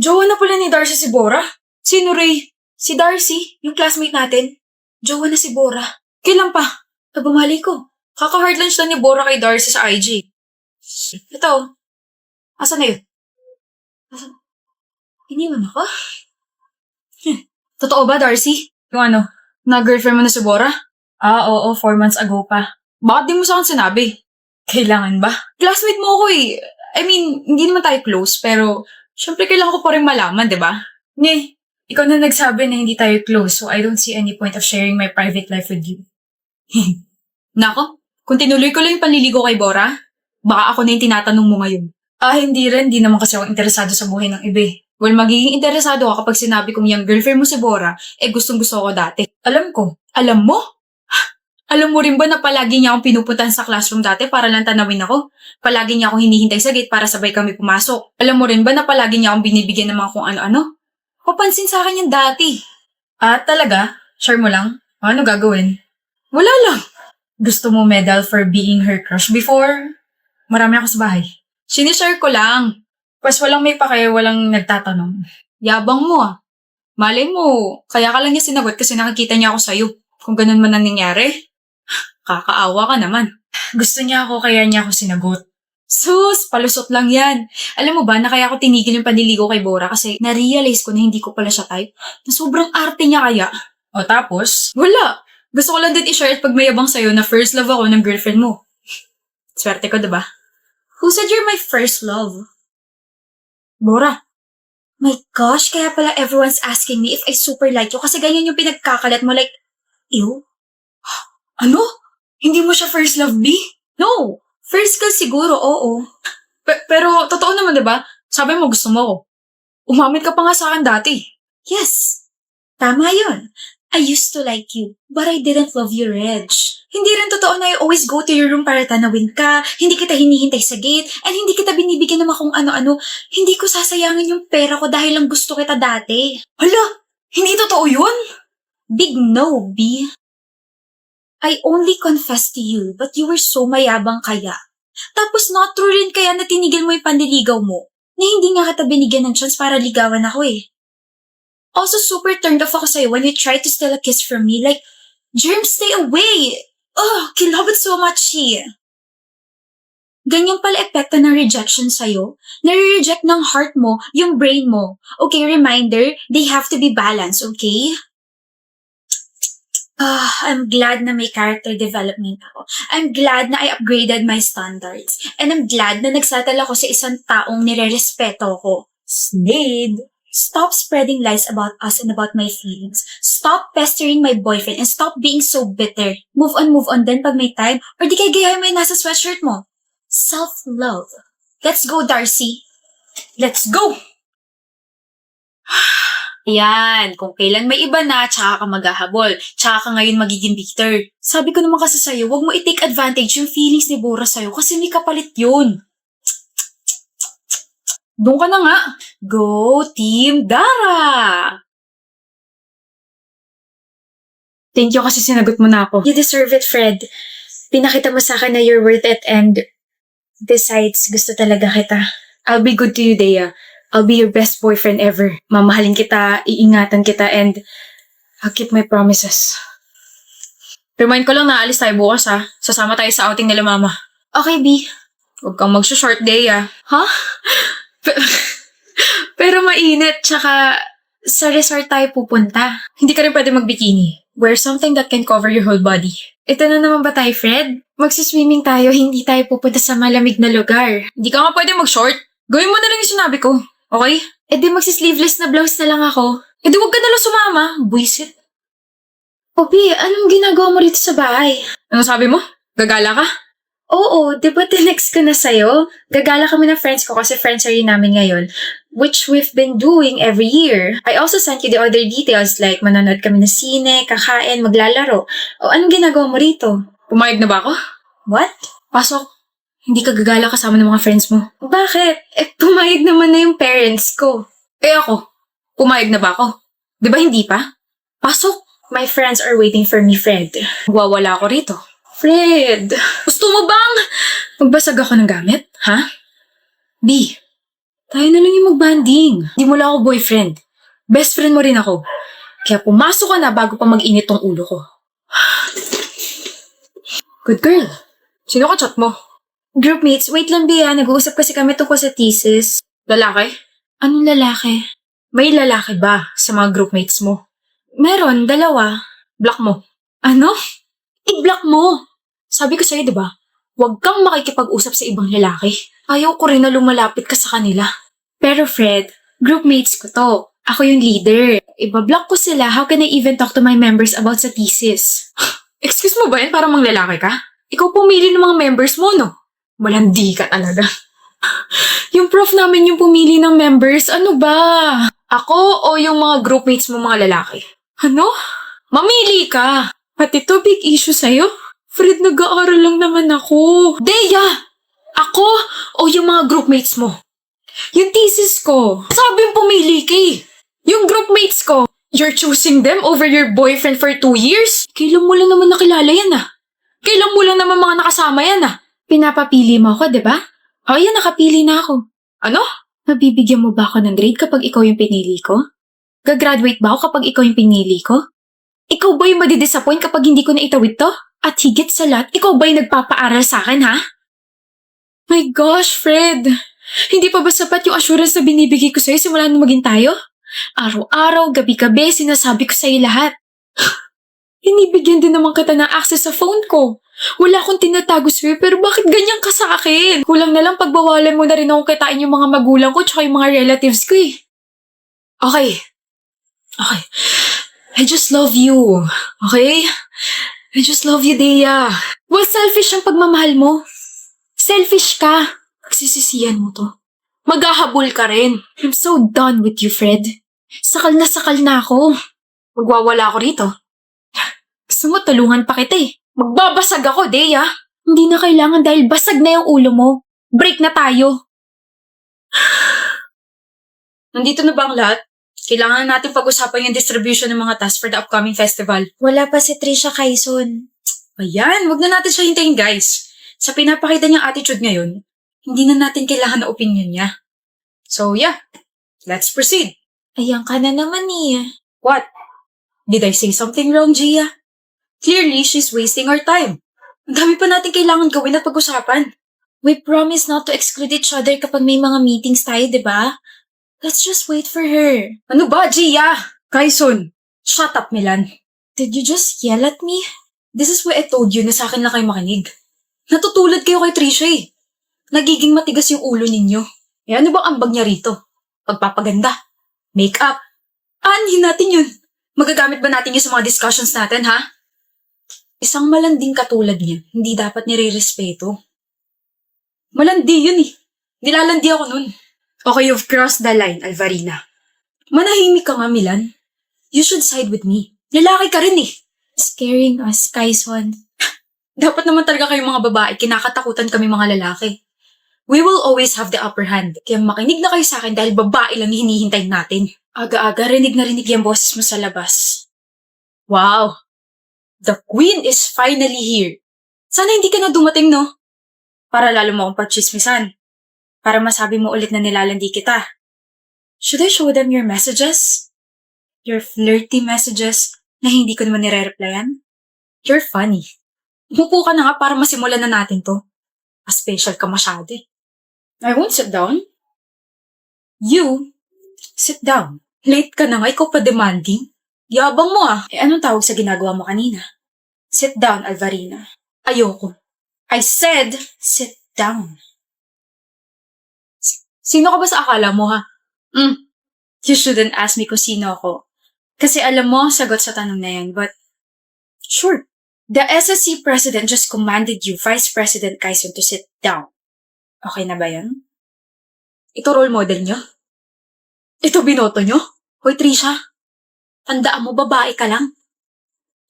Jowa na pala ni Darcy si Bora? Sino, Ray? Si Darcy, yung classmate natin. Jowa na si Bora. Kailan pa? Bumali ko. Kaka-hard lunch lang ni Bora kay Darcy sa IG. Ito. Asan na yun? Iniwan ako? Totoo ba, Darcy? Yung ano, na-girlfriend mo na si Bora? Oo, 4 months ago pa. Bakit di mo sa akin sinabi? Kailangan ba? Classmate mo ako eh. I mean, hindi naman tayo close, pero syempre kailangan ko pa rin malaman, di ba? Ikaw na nagsabi na hindi tayo close, so I don't see any point of sharing my private life with you. Nako, kung tinuloy ko lang yung panliligo kay Bora, baka ako na yung tinatanong mo ngayon. Hindi rin. Di naman kasi ako interesado sa buhay ng iba eh. Well, magiging interesado ako kapag sinabi kong yung girlfriend mo si Bora, gustong-gusto ko dati. Alam ko. Alam mo? Alam mo rin ba na palagi niya akong pinupuntahan sa classroom dati para lang tanawin ako? Palagi niya akong hinihintay sa gate para sabay kami pumasok. Alam mo rin ba na palagi niya akong binibigyan ng mga kung ano-ano? Papansin sa akin yan dati. Talaga? Sure mo lang? Ano gagawin? Wala lang. Gusto mo medal for being her crush before? Marami ako sa bahay. Sinishare ko lang. Pas walang may pake, walang nagtatanong. Yabang mo ah. Malay mo, kaya ka lang niya sinagot kasi nakikita niya ako sa'yo. Kung ganun man ang nangyari, kakaawa ka naman. Gusto niya ako kaya niya ako sinagot. Sus, palusot lang yan. Alam mo ba na kaya ako tinigil yung panliligo kay Bora kasi na-realize ko na hindi ko pala siya type. Na sobrang arte niya kaya. O tapos? Wala. Gusto ko lang din i-share at pagmayabang sa'yo na first love ako ng girlfriend mo. Swerte ko, diba? Who said you're my first love? Bora. My gosh, kaya pala everyone's asking me if I super like you kasi ganyan yung pinagkakalat mo like, ew? Ano? Hindi mo siya first love, B? No. First ka siguro, oo. Pero totoo naman, diba? Sabi mo gusto mo ako. Umamit ka pa nga sa akin dati. Yes. Tama yun. I used to like you, but I didn't love you, Reg. Hindi rin totoo na I always go to your room para tanawin ka, hindi kita hinihintay sa gate, and hindi kita binibigyan naman kung ano-ano. Hindi ko sasayangin yung pera ko dahil lang gusto kita dati. Hala, hindi totoo yun? Big no, B. I only confessed to you, but you were so mayabang kaya. Tapos not true rin kaya na tinigil mo yung panliligaw mo, na hindi nga kita binigyan ng chance para ligawan ako eh. Also, super turned off ako sa'yo when you tried to steal a kiss from me. Like, Germ, stay away! Ugh, love it so much, she. Ganyan pala epekto ng rejection sa'yo. Nare-reject ng heart mo, yung brain mo. Okay, reminder, they have to be balanced, okay? I'm glad na may character development ako. I'm glad na I upgraded my standards. And I'm glad na nagsatal ako sa isang taong nire-respeto ko. Slade! Stop spreading lies about us and about my feelings. Stop pestering my boyfriend and stop being so bitter. Move on din pag may time or di kay gayahin mo yung nasa sweatshirt mo. Self-love. Let's go, Darcy. Let's go! Yan, kung kailan may iba na, tsaka ka maghahabol. Tsaka ka ngayon magiging bitter. Sabi ko naman kasi sa'yo, wag mo i-take advantage yung feelings ni Bora sa'yo kasi may kapalit yun. Doon ka na nga. Go, Team Dara! Thank you kasi sinagot mo na ako. You deserve it, Fred. Pinakita mo sa akin na you're worth it and besides, gusto talaga kita. I'll be good to you, Dea. I'll be your best boyfriend ever. Mamahalin kita, iingatan kita, and I'll keep my promises. Remind ko lang na alis tayo bukas ha. Sasama tayo sa outing nila mama. Okay, B. Huwag kang mag-short, Dea. Ha? Pero mainit, tsaka sa resort tayo pupunta. Hindi ka rin pwede mag-bikini. Wear something that can cover your whole body. Ito na naman ba tayo, Fred? Magsiswimming tayo, hindi tayo pupunta sa malamig na lugar. Hindi ka nga pwede mag-short. Gawin mo na lang yung sinabi ko. Okay? Di magsisleeveless na blouse na lang ako. Di wag ka na lang sumama. Buisit. Obi, anong ginagawa mo rito sa bahay? Ano sabi mo? Gagala ka? Oo, di ba tinext ko na sa'yo? Gagala kami ng friends ko kasi friendshare namin ngayon, which we've been doing every year. I also sent you the other details like manonood kami ng sine, kakain, maglalaro. O anong ginagawa mo rito? Pumayag na ba ako? What? Pasok. Hindi ka gagala kasama ng mga friends mo. Bakit? Pumayag naman na yung parents ko. Ako? Pumayag na ba ako? Di ba hindi pa? Pasok. My friends are waiting for me, Fred. Wawala ako rito. Fred! Gusto mo bang magbasag ako ng gamit? Ha? B, Tayo na lang yung mag-banding. Di mo lang ako boyfriend. Best friend mo rin ako. Kaya pumasok ka na bago pa mag-init tong ulo ko. Good girl. Sino ka chat mo? Groupmates, wait lang Bea. Nag-uusap kasi kami tungkol sa thesis. Lalaki? Anong lalaki? May lalaki ba sa mga groupmates mo? Meron, 2. Block mo. Ano? I-block mo! Sabi ko sa'yo, di ba? Huwag kang makikipag-usap sa ibang lalaki. Ayaw ko rin na lumalapit ka sa kanila. Pero Fred, groupmates ko to. Ako yung leader. Iba-block ko sila. How can I even talk to my members about sa thesis? Excuse mo ba yan para mang lalaki ka? Ikaw pumili ng mga members mo, no? Malandi ka talaga. Yung prof namin yung pumili ng members. Ano ba? Ako o yung mga groupmates mo mga lalaki? Ano? Mamili ka! Pati to big issue sa'yo? Fred, nag-aaral lang naman ako. Deya! Ako o yung mga groupmates mo? Yung thesis ko. Sabi yung pumili ka eh. Yung groupmates ko, you're choosing them over your boyfriend for 2 years? Kailan mo lang naman nakilala yan ah? Kailan mo lang naman mga nakasama yan ah? Pinapapili mo ako, di ba? O yan, nakapili na ako. Ano? Mabibigyan mo ba ako ng grade kapag ikaw yung pinili ko? Gagraduate ba ako kapag ikaw yung pinili ko? Ikaw ba yung madidisappoint kapag hindi ko na itawid to? At higit sa lahat, ikaw ba yung nagpapaaral sa akin, ha? My gosh, Fred! Hindi pa ba sapat yung assurance na binibigay ko sa'yo simula nung maging tayo? Araw-araw, gabi-gabi, sinasabi ko sa'yo lahat. Hinibigyan din naman kita ng access sa phone ko. Wala akong tinatago sa'yo, pero bakit ganyan ka sa akin? Kulang na lang pagbawalan mo na rin akong kitain yung mga magulang ko tsaka yung mga relatives ko eh. Okay. I just love you. Okay? I just love you, Dea. Well, selfish ang pagmamahal mo. Selfish ka. Pagsisisihan mo to. Maghahabol ka rin. I'm so done with you, Fred. Sakal na ako. Magwawala ako rito. Gusto mo tulungan pa kita eh. Magbabasag ako, Dea. Hindi na kailangan dahil basag na yung ulo mo. Break na tayo. Nandito na ba ang lahat? Kailangan natin pag-usapan yung distribution ng mga tasks for the upcoming festival. Wala pa si Trisha Kaison. Ayan, wag na natin siya hintayin, guys. Sa pinapakita niyang attitude ngayon, hindi na natin kailangan na opinion niya. So, yeah. Let's proceed. Ayan ka na naman eh. What? Did I say something wrong, Gia? Clearly, she's wasting our time. Ang dami pa natin kailangan gawin at pag-usapan. We promise not to exclude each other kapag may mga meetings tayo, di ba? Let's just wait for her. Ano ba, Gia? Kaison, shut up, Milan. Did you just yell at me? This is why I told you na sa akin lang kayo makinig. Natutulad kayo kay Trisha eh. Nagiging matigas yung ulo ninyo. Eh ano bang ambag niya rito? Pagpapaganda? Make-up? Aanhin natin yun. Magagamit ba natin yun sa mga discussions natin, ha? Isang malanding katulad niya, hindi dapat nire-respeto. Malandi yun eh. Nilalandi ako nun. Okay, you've crossed the line, Alvarina. Manahimik ka nga, Milan. You should side with me. Lalaki ka rin eh. Scaring us, Kaison. Dapat naman talaga kayong mga babae, kinakatakutan kami mga lalaki. We will always have the upper hand. Kaya makinig na kayo sa akin dahil babae lang hinihintay natin. Aga-aga, rinig na rinig yung boses mo sa labas. Wow! The queen is finally here. Sana hindi ka na dumating, no? Para lalo mo akong pagchismisan. Para masabi mo ulit na nilalandi kita. Should I show them your messages? Your flirty messages na hindi ko naman nire-replyan? You're funny. Umupo ka na nga para masimulan na natin to. A-special ka masyado eh. I won't sit down. You, sit down. Late ka na nga, ikaw pa demanding. Yabang mo ah. Eh anong tawag sa ginagawa mo kanina? Sit down, Alvarina. Ayoko. I said, sit down. Sino ka ba sa akala mo ha? You shouldn't ask me kung sino ako. Kasi alam mo, sagot sa tanong na yan, but sure. The SSC president just commanded you, Vice President Kaison, to sit down. Okay na ba yan? Ito role model nyo? Ito binoto nyo? Hoy, Trisha, tandaan mo, babae ka lang.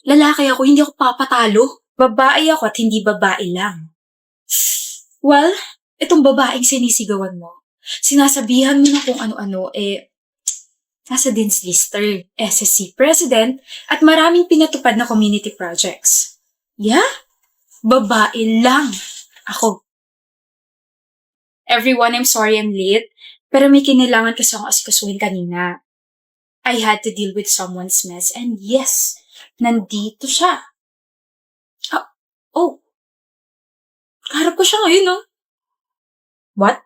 Lalaki ako, hindi ako papatalo. Babae ako at hindi babae lang. Well, itong babaeng sinisigawan mo, sinasabihan mo na kung ano-ano, nasa Dean's Lister, SSC President, at maraming pinatupad na community projects. Yeah? Babae lang. Ako. Everyone, I'm sorry I'm late, Pero may kinailangan kasi akong asikasuhin kanina. I had to deal with someone's mess and yes, nandito siya. Oh, kaharap ko siya ngayon, no? What?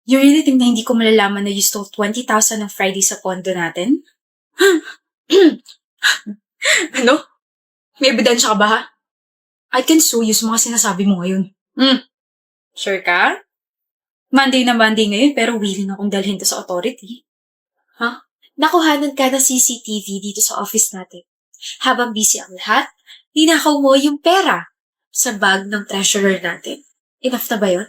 You really think na hindi ko malalaman na you stole 20,000 ng Friday sa pondo natin? Ano? May ebidensya ka ba, ha? I can sue you sa mga sinasabi mo ngayon. Sure ka? Monday na Monday ngayon pero willing akong dalhin to sa authority. Nakuhanan ka ng CCTV dito sa office natin. Habang busy ang lahat, ninakaw mo yung pera sa bag ng treasurer natin. Enough na ba yun?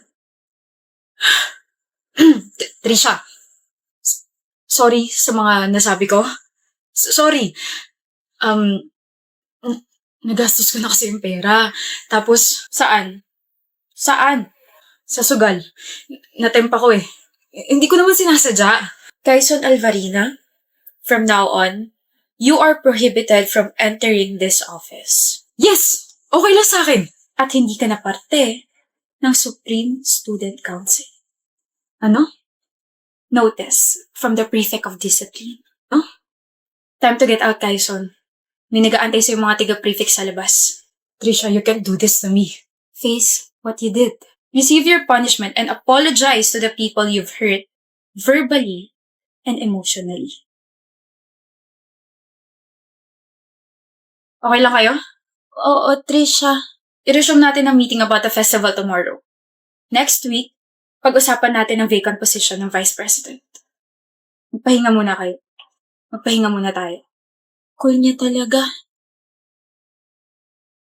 Trisha, sorry sa mga nasabi ko. Sorry. Nagastos ko na kasi yung pera. Tapos, Saan? sa sugal. Natempa ko eh. Hindi ko naman sinasadya. Kaison Alvarina, from now on, you are prohibited from entering this office. Yes! Okay lang sa akin. At hindi ka na parte ng Supreme Student Council. Ano? Notice from the Prefect of Discipline. Time to get out, Kaison. May nag-aantay sa mga tiga-prefect sa labas. Trisha, you can't do this to me. Face what you did. Receive your punishment and apologize to the people you've hurt verbally and emotionally. Okay lang kayo? Oo, Trisha. I-resume natin ang meeting about the festival tomorrow. Next week, pag-usapan natin ang vacant position ng Vice President. Magpahinga muna kayo. Magpahinga muna tayo. Cool niya talaga.